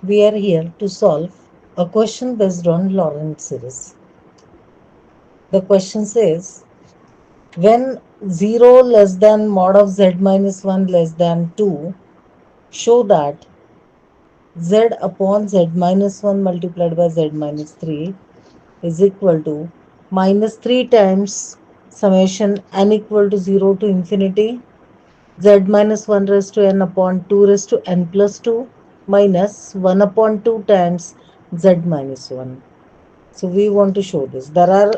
We are here to solve a question based on Laurentz series. The question says, when 0 less than mod of z minus 1 less than 2, show that z upon z minus 1 multiplied by z minus 3 is equal to minus 3 times summation n equal to 0 to infinity z minus 1 raised to n upon 2 raised to n plus 2 minus 1 upon 2 times z minus 1. So we want to show this. There are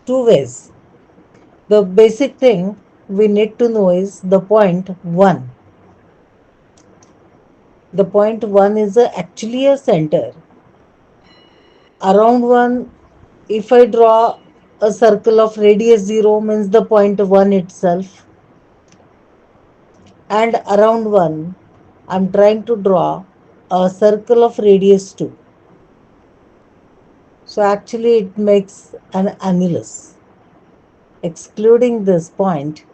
two ways. The basic thing we need to know is the point 1. The point 1 is actually a center. Around 1, if I draw a circle of radius 0 means the point 1 itself. And around 1, I'm trying to draw a circle of radius 2. So actually it makes an annulus. Excluding this point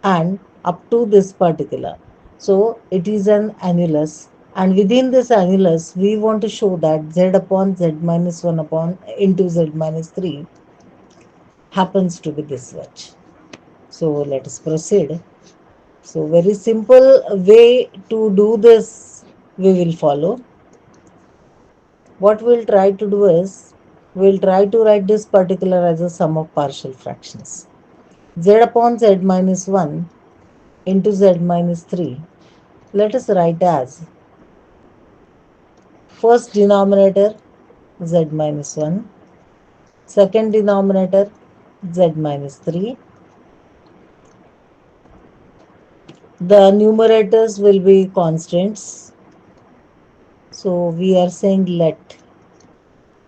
and up to this particular. So it is an annulus, and within this annulus we want to show that z upon z minus 1 upon into z minus 3 happens to be this much. So let us proceed. So very simple way to do this we will follow. What we'll try to do is we'll try to write this particular as a sum of partial fractions. Z upon z minus 1 into z minus 3. Let us write as first denominator z minus 1, second denominator z minus 3. The numerators will be constants. So we are saying let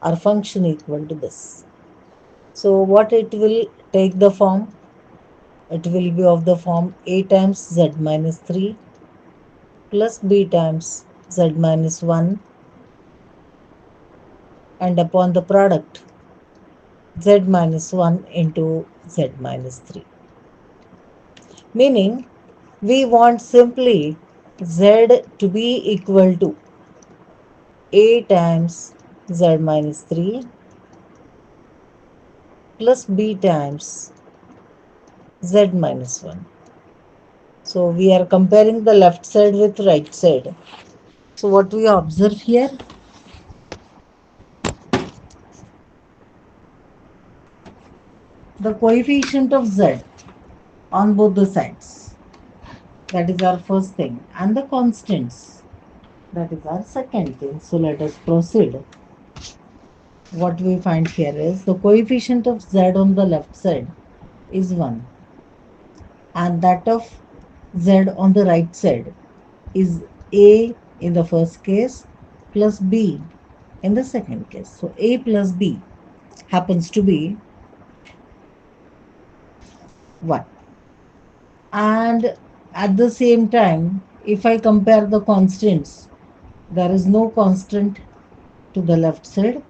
our function equal to this. So what it will take the form? It will be of the form a times z minus 3 plus b times z minus 1 and upon the product z minus 1 into z minus 3. Meaning we want simply z to be equal to a times z minus 3 plus b times z minus 1. So we are comparing the left side with right side. So what we observe here, the coefficient of z on both the sides. That is our first thing. And the constants. That is our second thing. So let us proceed. What we find here is the coefficient of z on the left side is 1. And that of z on the right side is a in the first case plus b in the second case. So a plus b happens to be 1. And at the same time, if I compare the constants, there is no constant to the left side,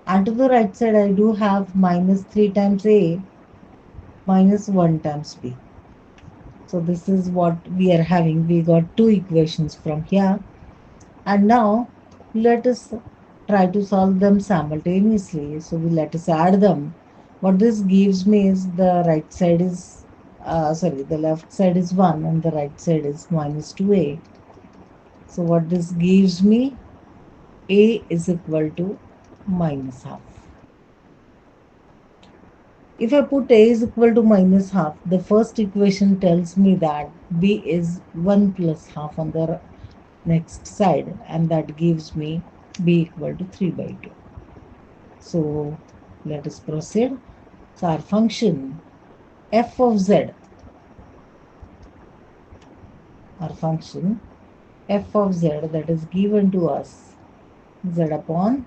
and to the right side I do have minus 3 times a minus 1 times b. So this is what we are having. We got two equations from here, and now let us try to solve them simultaneously. So let us add them. What this gives me is the right side is the left side is 1 and the right side is minus 2a. So what this gives me, a is equal to minus half. If I put a is equal to minus half, the first equation tells me that b is 1 plus half on the next side, and that gives me b equal to 3 by 2. So let us proceed. So our function f of z, our function f of z that is given to us z upon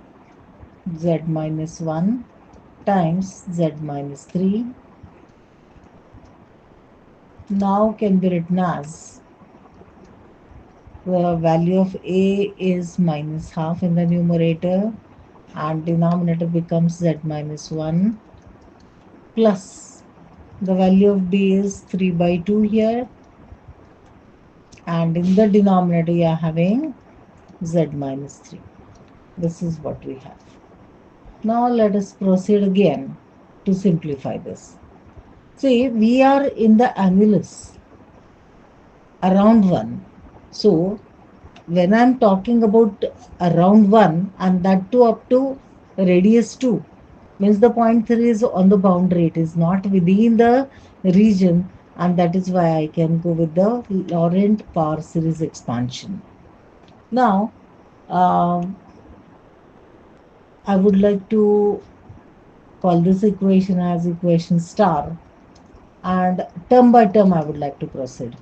z minus 1 times z minus 3 now can be written as the value of a is minus half in the numerator and denominator becomes z minus 1 plus the value of b is 3 by 2 here, and in the denominator you are having z minus 3. This is what we have. Now let us proceed again to simplify this. See, we are in the annulus around 1. So, when I'm talking about around 1 and that too up to radius 2, means the point 3 is on the boundary, it is not within the region, and that is why I can go with the Laurentz power series expansion. Now, um, I would like to call this equation as equation star, and term by term I would like to proceed.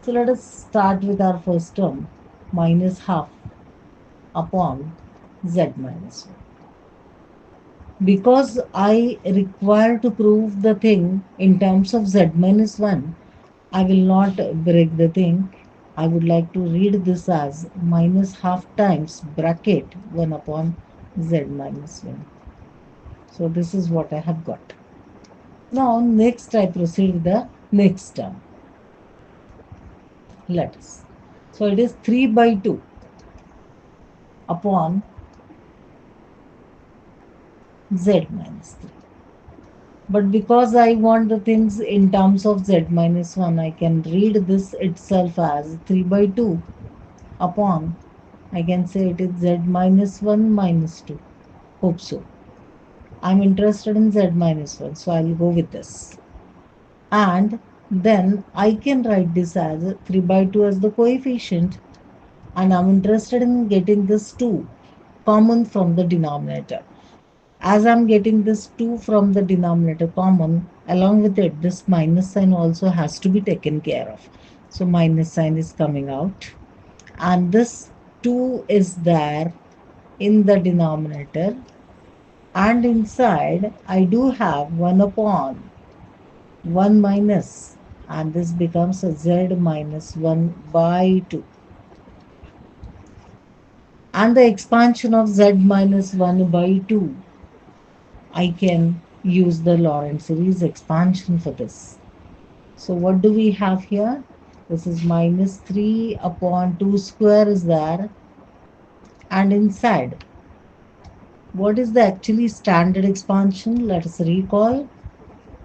So let us start with our first term, minus half upon z minus 1. Because I require to prove the thing in terms of z minus 1, I will not break the thing. I would like to read this as minus half times bracket 1 upon z minus 1. So this is what I have got. Now next I proceed with the next term. Let us. So it is 3 by 2 upon z minus 3. But because I want the things in terms of z minus 1, I can read this itself as 3 by 2 upon, I can say it is z minus 1 minus 2. Hope so. I'm interested in z minus 1, so I'll go with this. And then I can write this as 3 by 2 as the coefficient, and I'm interested in getting this 2 common from the denominator. As I'm getting this 2 from the denominator common, along with it, this minus sign also has to be taken care of. So minus sign is coming out. And this 2 is there in the denominator. And inside, I do have 1 upon 1 minus. And this becomes a z minus 1 by 2. And the expansion of z minus 1 by 2, I can use the Laurentz series expansion for this. So what do we have here? This is minus 3 upon 2 square is there. And inside, what is the actually standard expansion? Let us recall.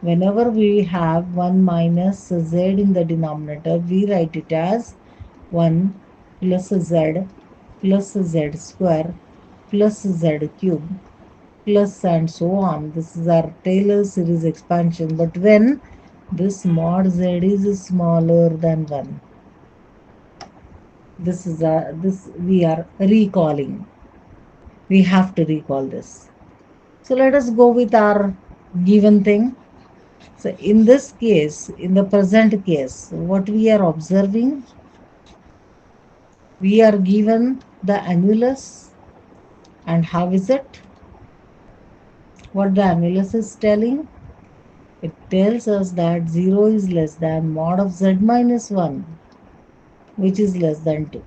Whenever we have 1 minus z in the denominator, we write it as 1 plus z plus z square plus z cube plus and so on. This is our Taylor series expansion. But when this mod z is smaller than 1, this we are recalling. We have to recall this. So let us go with our given thing. So in this case, in the present case, what we are observing, we are given the annulus, and how is it? What the annulus is telling? It tells us that 0 is less than mod of z minus 1, which is less than 2.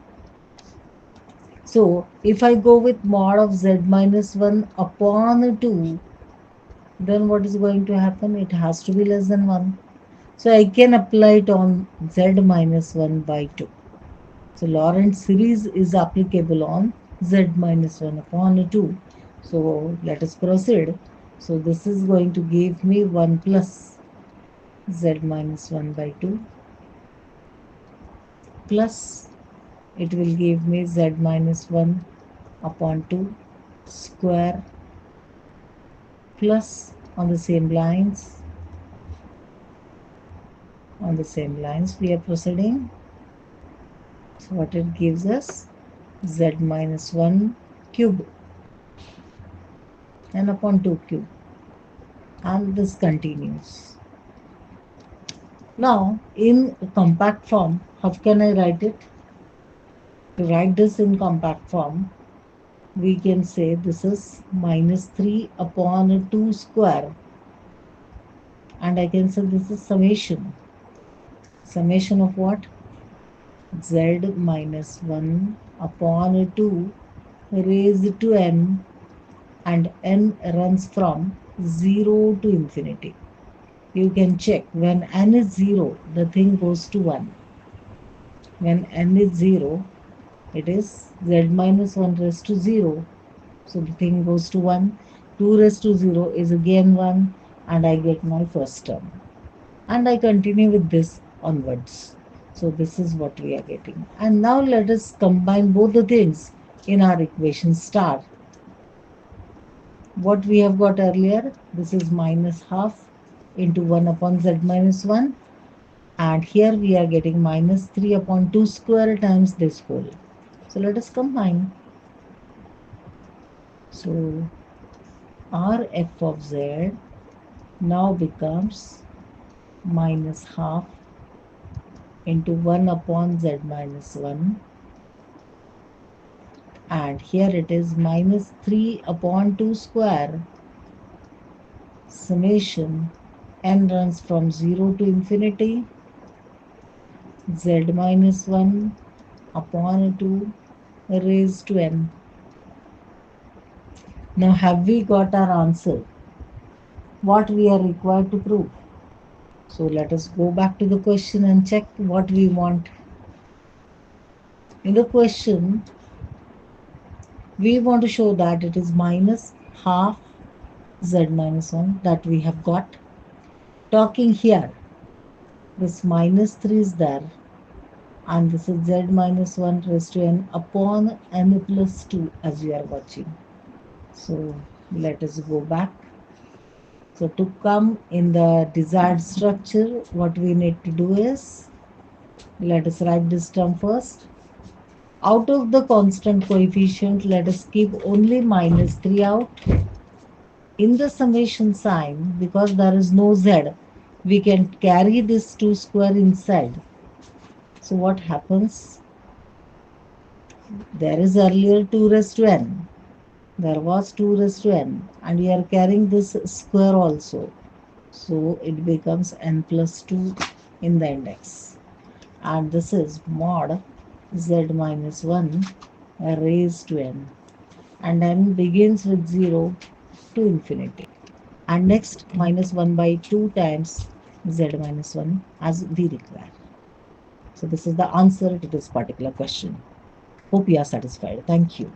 So if I go with mod of z minus 1 upon 2, then what is going to happen? It has to be less than 1. So I can apply it on z minus 1 by 2. So Laurentz series is applicable on z minus 1 upon 2. So let us proceed. So this is going to give me 1 plus z minus 1 by 2 plus it will give me z minus 1 upon 2 square plus on the same lines we are proceeding. So what it gives us? Z minus 1 cube and upon 2 cube, and this continues. Now in compact form, how can I write it? To write this in compact form, we can say this is minus 3 upon 2 square, and I can say this is summation of what? Z minus 1 upon 2 raised to n, and n runs from 0 to infinity. You can check, when n is 0, the thing goes to 1. When n is 0, It is z minus 1 raised to 0. So the thing goes to 1. 2 raised to 0 is again 1, and I get my first term. And I continue with this onwards. So this is what we are getting. And now let us combine both the things in our equation star. What we have got earlier, this is minus half into 1 upon z minus 1. And here we are getting minus 3 upon 2 square times this whole. So let us combine. So our f of z now becomes minus half into 1 upon z minus 1, and here it is minus 3 upon 2 square summation n runs from 0 to infinity z minus 1 upon 2 raised to n. Now have we got our answer? What we are required to prove? So let us go back to the question and check what we want. In the question, we want to show that it is minus half z minus 1 that we have got. Talking here, this minus 3 is there, and this is z minus 1 raised to n upon n plus 2 as you are watching. So let us go back. So to come in the desired structure, what we need to do is, let us write this term first. Out of the constant coefficient, let us keep only minus 3 out. In the summation sign, because there is no z, we can carry this 2 square inside. So what happens? There is earlier 2 raised to n. There was 2 raised to n, and we are carrying this square also. So it becomes n plus 2 in the index. And this is mod z minus 1 raised to n. And n begins with 0 to infinity. And next, minus 1 by 2 times z minus 1 as we require. So this is the answer to this particular question. Hope you are satisfied. Thank you.